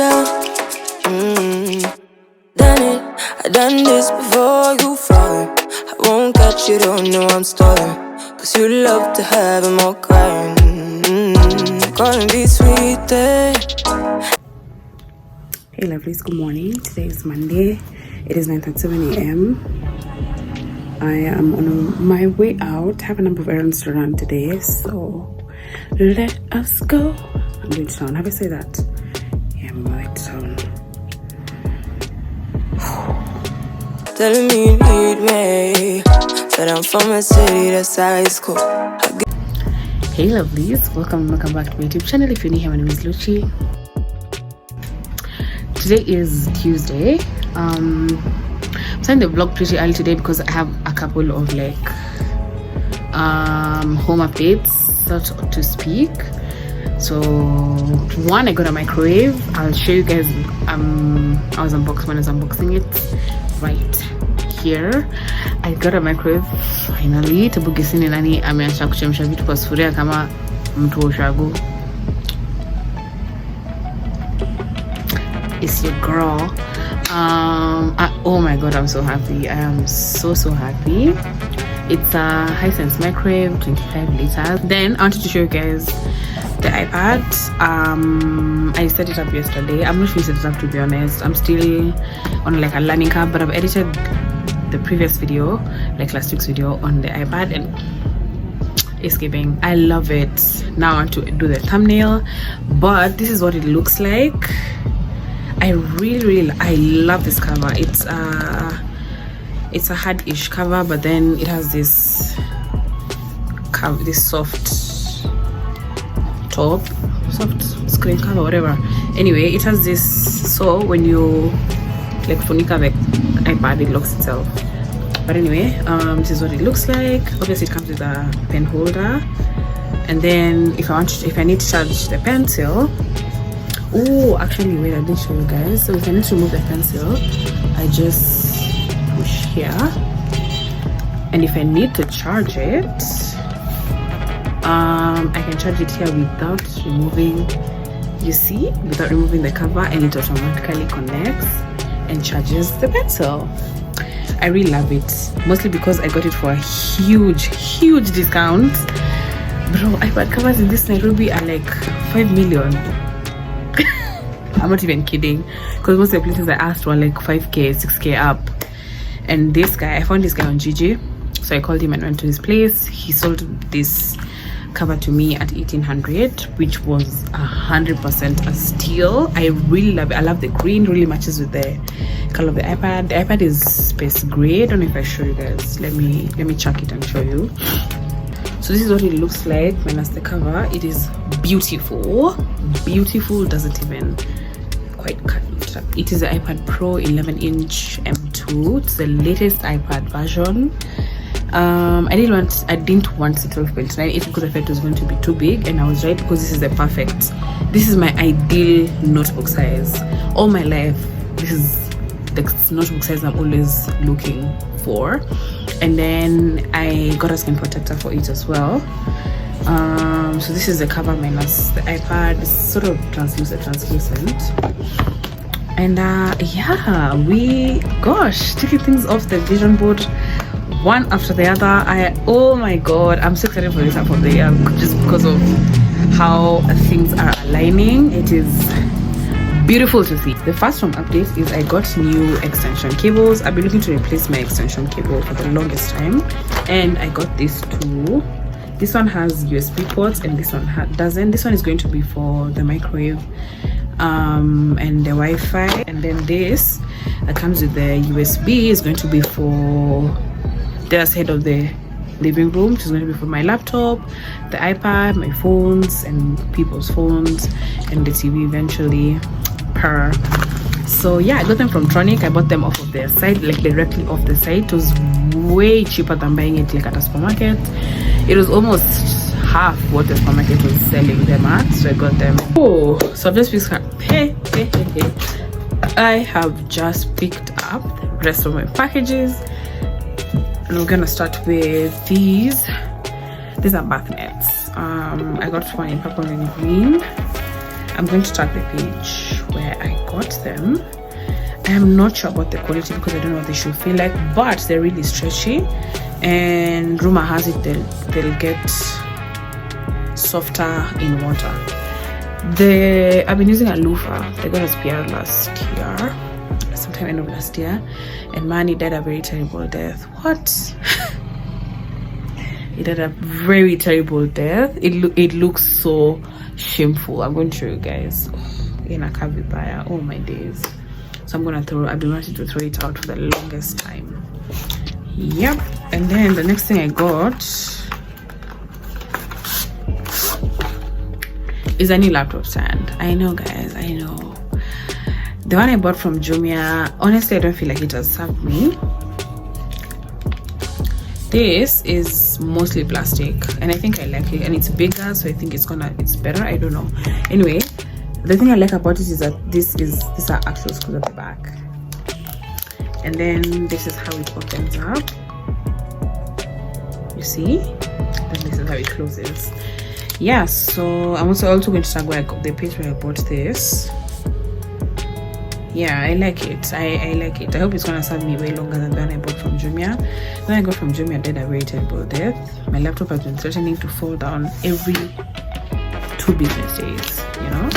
down. Done it, I done this before you fall. I won't catch you, don't know I'm stalling. Cause you love to have them all crying. Calling be sweet, eh? Hey lovelies, good morning. Today is Monday. It is 9:37 a.m. I am on my way out. I have a number of errands to run today, so let us go. I'm going to town. Have I say that? Yeah, I'm going to town. Telling me you need me, but I'm from a city that's high school. Hey lovelies, welcome back to my YouTube channel. If you're new here, my name is Luchi. Today is Tuesday. I'm starting the vlog pretty early today because I have a couple of home updates, so to speak. So one, I got a microwave. I'll show you guys. I was unboxing it right here. I got a microwave finally. Tabugisini nani ameacha kuchemsha vitu kwa sufuria kama mtu wa ushago. It's your girl. Oh my god, I'm so happy. I am so happy. It's a Hisense microwave, 25 liters. Then I wanted to show you guys the iPad. I set it up yesterday. I'm not sure I set it up, to be honest. I'm still on like a learning curve, but I've edited the previous video, like last week's video, on the iPad, and it's giving. I love it. Now I want to do the thumbnail, but this is what it looks like. I love this cover. It's a hard-ish cover, but then it has this soft screen cover, whatever. Anyway, it has this, so when you like funika the iPad, it locks itself. But anyway, this is what it looks like. Obviously it comes with a pen holder, and then if I need to charge the pencil, oh, actually, wait, I didn't show you guys. So if I need to remove the pencil, I just push here. And if I need to charge it, I can charge it here without removing, without removing the cover, and it automatically connects and charges the pencil. I really love it, mostly because I got it for a huge discount. Bro, iPad covers in this Nairobi are like 5 million. I'm not even kidding, because most of the places I asked were like 5k, 6k up. And this guy, I found this guy on Gigi, so I called him and went to his place. He sold this cover to me at 1800, which was 100% a steal. I really love it. I love the green, really matches with the color of the iPad. The iPad is space gray. I don't know if I show you guys. Let me chuck it and show you. So this is what it looks like minus the cover. It is beautiful. Doesn't even quite cut it up. It is the iPad Pro 11-inch M2. It's the latest iPad version. I didn't want the 12.9 because I thought it was going to be too big, and I was right, because this is my ideal notebook size. All my life, this is the notebook size I'm always looking for. And then I got a screen protector for it as well. So this is the cover minus the iPad. It's sort of translucent. And yeah, taking things off the vision board one after the other. Oh my god, I'm so excited for this half of the year, just because of how things are aligning. It is beautiful to see. The first one update is I got new extension cables. I've been looking to replace my extension cable for the longest time, and I got these two. This one has USB ports and this one doesn't. This one is going to be for the microwave and the Wi-Fi, and then this that comes with the USB is going to be for the side of the living room, which is going to be for my laptop, the iPad, my phones, and people's phones, and the TV eventually. So yeah, I got them from Tronic. I bought them off of their site, like directly off the site. It was way cheaper than buying it like at a supermarket. It was almost half what the supermarket was selling them at, so I got them. Oh, so I've just picked up. I have just picked up the rest of my packages, and we're gonna start with these. These are bath nets. I got one in purple and green. I'm going to tag the page where I got them. I am not sure about the quality because I don't know what they should feel like, but they're really stretchy, and rumor has it they'll get softer in water. I've been using a loofah. They got us PR last year, sometime end of last year, and man, it died a very terrible death. What? It had a very terrible death. It looks so shameful. I'm going to show you guys. In a Kavibaya. Oh my days. So I've been wanting to throw it out for the longest time. Yep. And then the next thing I got is a new laptop stand. I know, guys, I know. The one I bought from Jumia, honestly, I don't feel like it has served me. This is mostly plastic, and I think I like it, and it's bigger, so I think it's better. I don't know. Anyway, the thing I like about it is that these are actual screws at the back, and then this is how it opens up. You see? Then this is how it closes. Yeah, so I'm also going to tag the page where I bought this. Yeah, I like it. I like it. I hope it's gonna serve me way longer than the one I bought from Jumia. The one I got from Jumia died a very terrible death. My laptop has been threatening to fall down every 2 business days, you know.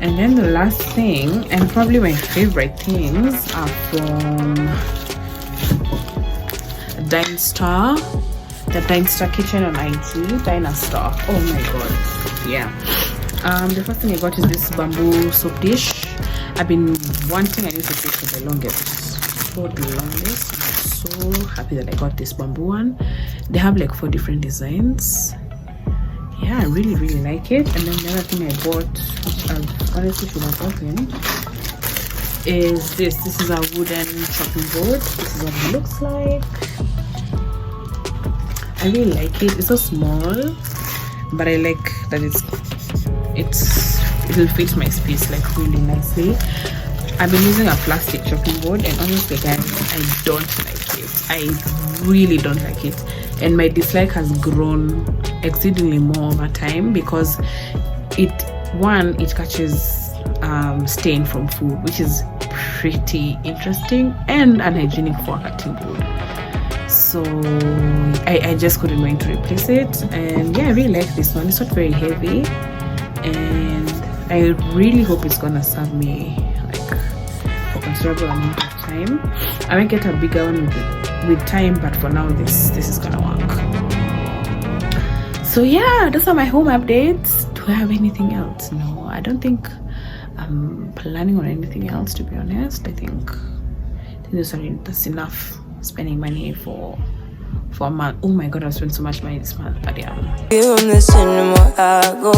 And then the last thing, and probably my favorite things, are from Dine Star. The Dine Star Kitchen on IG. Dine Star. Oh my god. Yeah. The first thing I got is this bamboo soap dish. I've been wanting a new soap dish for the longest. I'm so happy that I got this bamboo one. They have like 4 different designs. Yeah, I really like it. And then the other thing I bought, which I honestly should have opened, is this. This is a wooden chopping board. This is what it looks like. I really like it. It's so small, but I like that it'll fit my space like really nicely. I've been using a plastic chopping board, and honestly, guys, I don't like it. I really don't like it, and my dislike has grown exceedingly more over time because it catches stain from food, which is pretty interesting and unhygienic for a cutting board. So I just couldn't wait to replace it. And yeah, I really like this one. It's not very heavy, and I really hope it's gonna serve me like a considerable amount of time. I might get a bigger one with time, but for now this is gonna work. So yeah, those are my home updates. Do I have anything else? No, I don't think I'm planning on anything else, to be honest. I think that's enough spending money for a month. Oh my god, I've spent so much money this month, but yeah. You listen the more I go.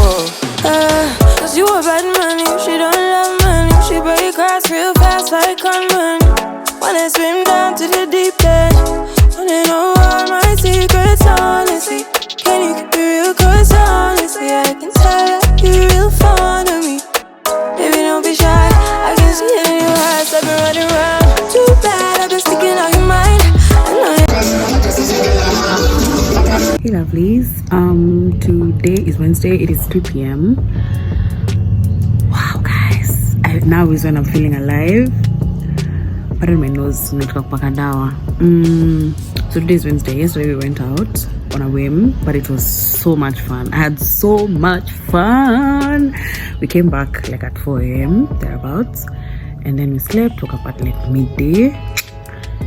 Cause you a bad man, she don't love money. She break grass real fast like conman. Wanna swim down to the deep end. Wanna know all my secrets, honestly. Can you keep it real? Cause honestly, I can tell that you're real fond of me. Baby, don't be shy, I can see it in your eyes. I've been running around, too bad, I've been sticking out your mind. I know you. Hey lovelies, today is Wednesday. It is 2 p.m. Wow guys, now is when I'm feeling alive. Pardon my nose, so today is Wednesday. Yesterday we went out on a whim, but it was so much fun. I had so much fun. We came back like at 4 a.m. thereabouts, and then we slept, woke up at like midday,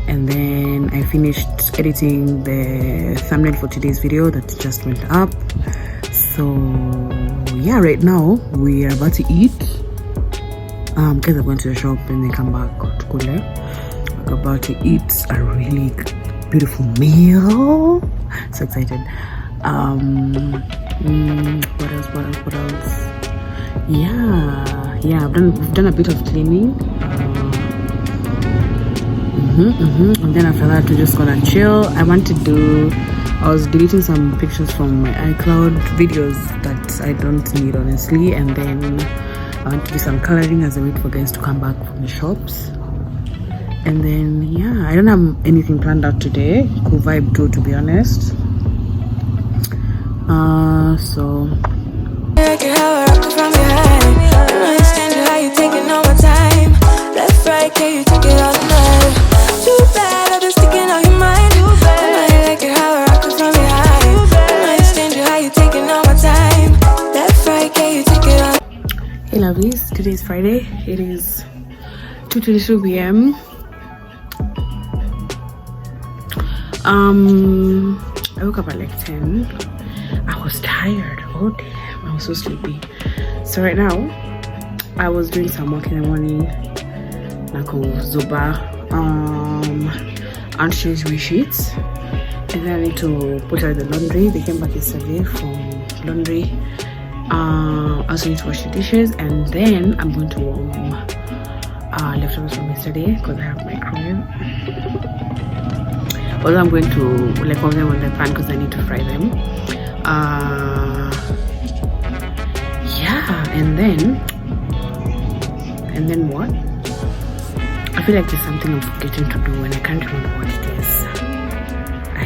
and then I finished editing the thumbnail for today's video that just went up. So yeah, right now we are about to eat. Guys are going to the shop and they come back to Kule. We're about to eat a really beautiful meal. So excited. What else? Yeah, we've done a bit of cleaning. And then after that we're just gonna chill. I was deleting some pictures from my iCloud videos that I don't need, honestly, and then I want to do some coloring as I wait for guys to come back from the shops. And then yeah, I don't have anything planned out today. Cool vibe too, to be honest. So I can have a rocket from behind. Friday. It is 2:22 p.m. I woke up at like 10. I was tired. Oh damn, I was so sleepy. So right now I was doing some work in the morning, like Zoba, and change my sheets, and then I need to put out the laundry. They came back yesterday from laundry. I also need to wash the dishes, and then I'm going to warm leftovers from yesterday because I have microwave. Also, I'm going to like warm them on the pan because I need to fry them. Yeah, and then what? I feel like there's something I'm forgetting to do and I can't remember what it is. I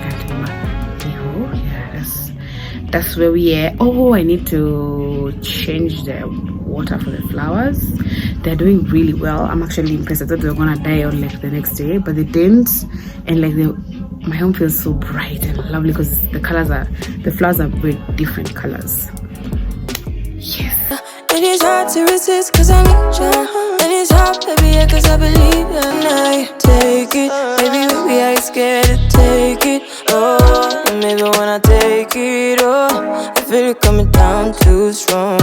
can't remember. Oh yeah, that's where we are. Oh, I need to change the water for the flowers. They're doing really well. I'm actually impressed. I thought they were gonna die on like the next day, but they didn't. And like my home feels so bright and lovely because the flowers are very different colors. Yes. It is hard to resist cause I need you. And it's hard, baby, yeah, cause I believe you. And I take it, baby, I ain't scared to take it. Oh, and maybe when I take it, oh, I feel it coming down too strong.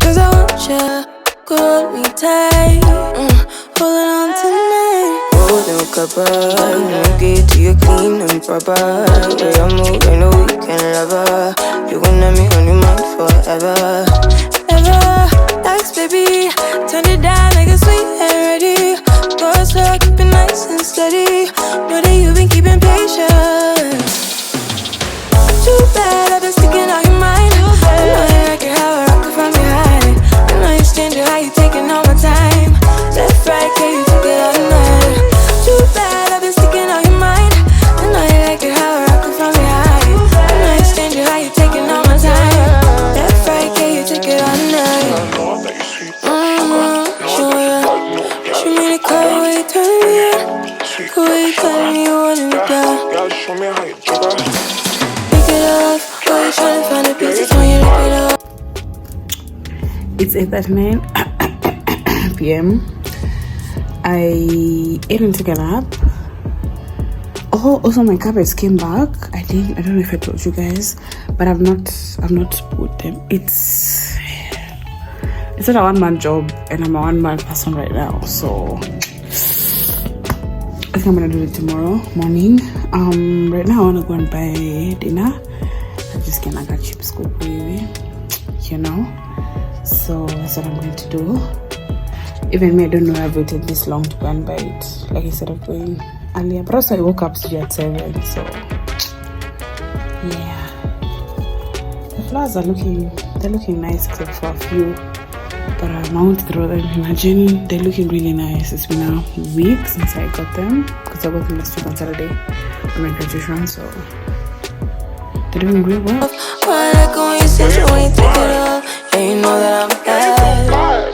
Cause I want you, hold me tight, holding on tonight. Holding a couple, get to you clean and proper. Way I move, I know we can love her. You gon' have me on your mind forever. Thanks, baby. Turn it down like a sweet and ready. Go slow, keep it nice and steady. Know that you've been keeping patience. Too bad I've been sticking out your mind. I know you like it how I rock it from behind. I know you stand it, how you taking all my time. Left, right, can you take it all night? Too bad I've been sticking out your mind. I know you like it how I rock it from behind. I know you stand it, how you taking all my time. Left, right, can you take it all night? Show me the color where you turn me on. The way you telling me you want me down. Show me how you jigger. Pick it up, why you trying to find the pieces when you lick it up? It's 8:39 p.m. I ate and took a nap. Oh, also my carpets came back. I don't know if I told you guys, but I've not put them. It's not a one-man job and I'm a one-man person right now, so I think I'm gonna do it tomorrow morning. Right now I wanna go and buy dinner. I'm just gonna get cheap scoop baby, you know. So that's what I'm going to do. Even me, I don't know I've waited this long to go and buy it, like instead of going earlier. But also I woke up today at 7, so yeah. The flowers are looking nice except for a few. But I want to throw them. Imagine, they're looking really nice. It's been a week since I got them because I got them last week on Saturday for my graduation, so they're doing really well. Why I go when you say you ain't take it off? And you know that I'm bad.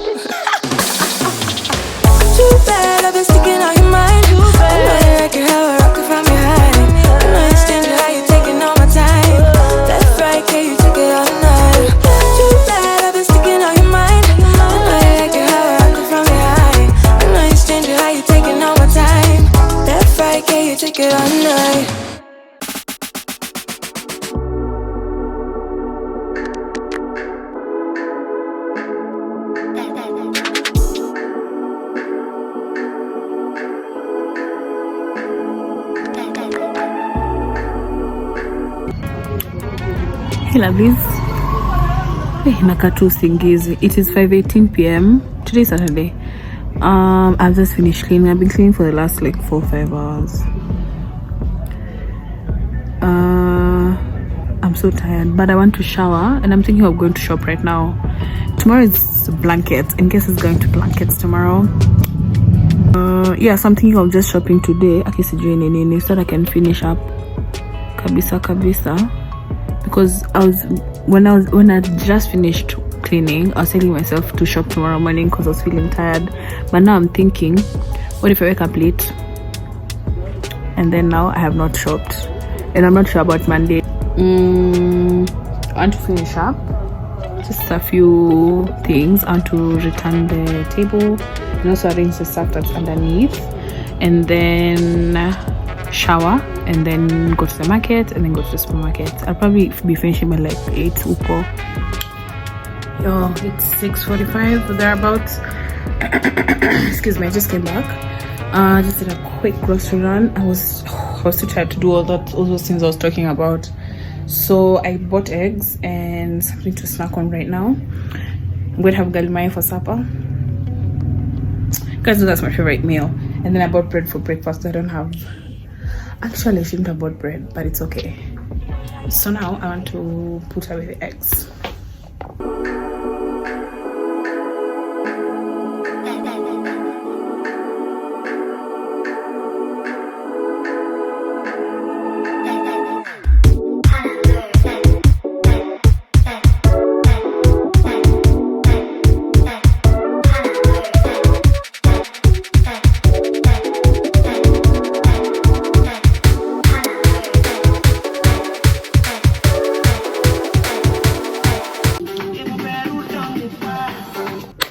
Too bad I've been sticking out your mind. I know you like it how I rock it from behind. I know you stand it, how you taking all my time. Left, right, can you take it all night? Too bad I've been sticking out your mind. I know you like it how I rock it from behind. I know you stand it, how you taking all my time. Left, right, can you take it all night? Hey lovies, nakatu usingizi. It is 5:18 p.m. Today is Saturday. I've just finished cleaning. I've been cleaning for the last like 4 or 5 hours. I'm so tired, but I want to shower and I'm thinking of going to shop right now. Tomorrow is blankets. In case it's going to blankets tomorrow. Yeah, so I'm thinking of just shopping today. So that I can finish up kabisa. Because when I just finished cleaning, I was telling myself to shop tomorrow morning because I was feeling tired. But now I'm thinking, what if I wake up late and then now I have not shopped and I'm not sure about Monday. I want to finish up just a few things. I want to return the table and also arrange the stuff that's underneath, and then shower, and then go to the market, and then go to the supermarket. I'll probably be finishing by like 8 uko. Yo, it's 6:45 or thereabouts. Excuse me, I just came back. Just did a quick grocery run. I was too tired to do all those things I was talking about. So I bought eggs and something to snack on right now. I'm going to have galmai for supper. Guys, that's my favorite meal. And then I bought bread for breakfast. I don't have... Actually, I shouldn't have bought bread, but it's okay. So now I want to put away the eggs.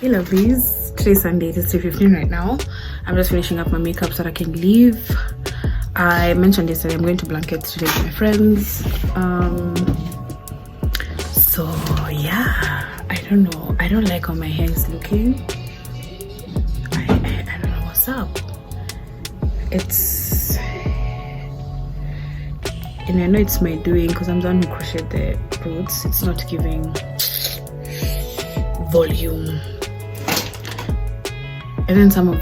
Hey lovelies, today's Sunday. It's 3:15 right now. I'm just finishing up my makeup so that I can leave. I mentioned yesterday I'm going to Blanket today with my friends. So yeah, I don't know. I don't like how my hair is looking. I don't know what's up. It's, and I know it's my doing because I'm the one who crocheted the roots. It's not giving volume. And then some of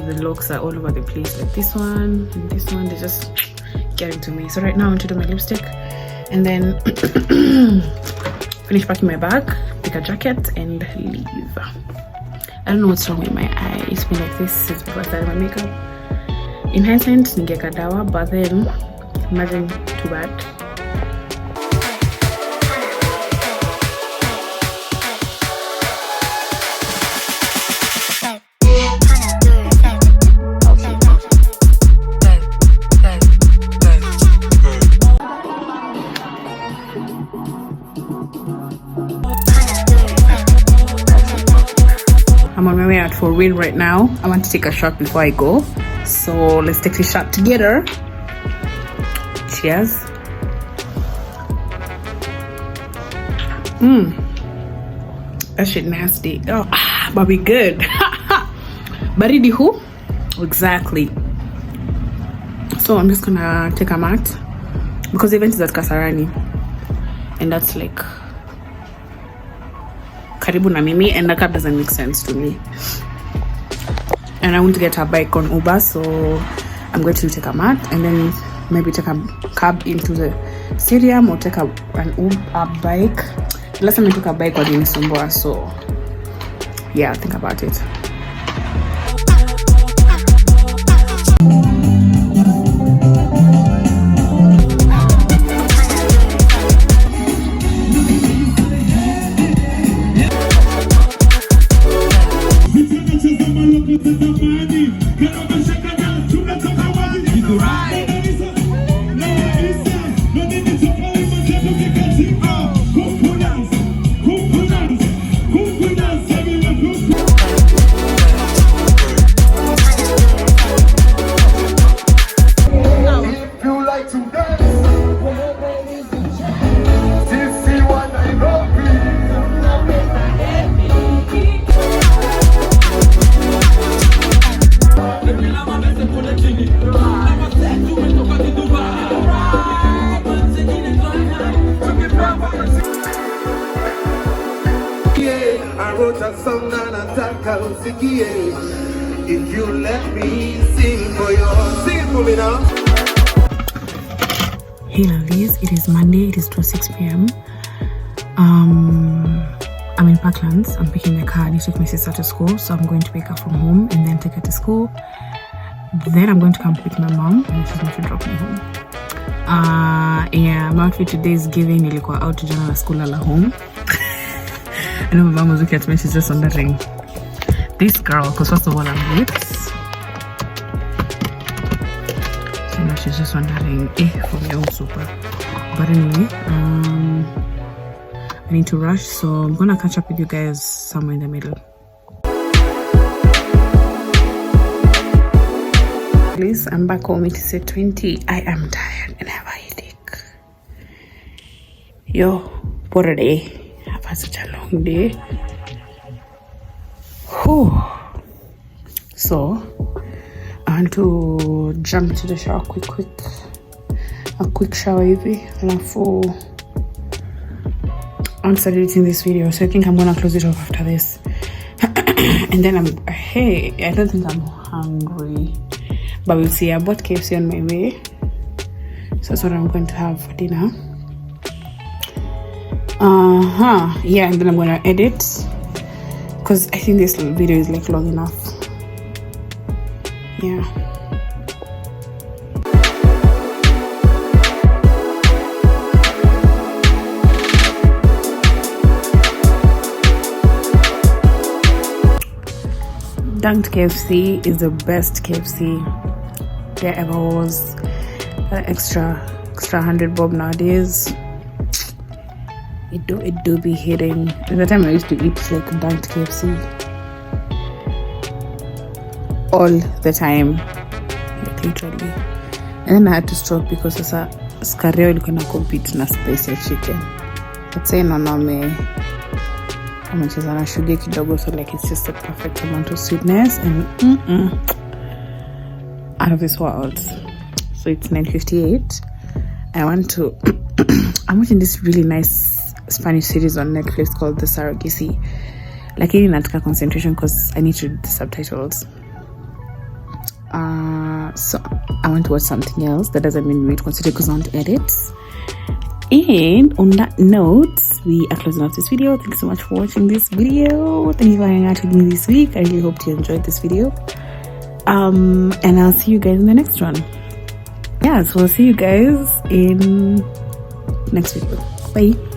the locks are all over the place, like this one and this one. They're just getting to me. So right now I want to do my lipstick and then finish packing my bag, pick a jacket and leave. I don't know what's wrong with my eye. It's been like this since before I started my makeup. In hindsight, ningeka dawa, but then imagine too bad. I'm on my way out for a win right now. I want to take a shot before I go. So let's take the shot together. Cheers. That shit nasty. Oh, but we good. Baridi who? Exactly. So I'm just gonna take a mat because the event is at Kasarani. And that's like karibu na mimi, and the cab doesn't make sense to me. And I want to get a bike on Uber, so I'm going to take a mat and then maybe take a cab into the stadium or take a bike. The last time I took a bike was in Sumbua, so yeah, think about it. If you let me sing for you, sing it for me now. Hey lovelies, it is Monday, it is 6 p.m. I'm in Parklands. I'm picking the car. I need to take my sister to school, so I'm going to pick her from home and then take her to school. Then I'm going to come pick my mom and she's going to drop me home. Yeah, my outfit today is giving nilikuwa out to jana na school ala home. I know my mom was looking at me, she's just wondering this girl, because first of all I'm late. So now she's just wondering for my own super. But anyway, I need to rush, so I'm gonna catch up with you guys somewhere in the middle. Please, I'm back home. It is 8:20. I am tired and have a headache. Yo, what a day. I've had such a long day. Whew. So I want to jump to the shower a quick shower hivi, alafu I want to start editing this video, so I think I'm gonna close it off after this. And then I don't think I'm hungry, but we'll see. I bought KFC on my way, so that's what I'm going to have for dinner. Yeah, and then I'm gonna edit, because I think this little video is like long enough. Yeah. Dunked KFC is the best KFC there ever was. That extra 100 bob nowadays, it do be hitting. At the time I used to eat like dunked KFC all the time, like literally, and then I had to stop because sasa scario ilikuwa na compete na spicy chicken. But say no amecheza na sugar kidogo, so like it's just the perfect amount of sweetness and out of this world. So it's 9:58. I'm watching this really nice Spanish series on Netflix called The Surrogacy. Like I nataka concentration because I need to read the subtitles. So I want to watch something else. That doesn't mean we need to consider because I want to edit. And on that note, we are closing off this video. Thank you so much for watching this video. Thank you for hanging out with me this week. I really hope you enjoyed this video. And I'll see you guys in the next one. Yeah, so I'll see you guys in next video. Bye.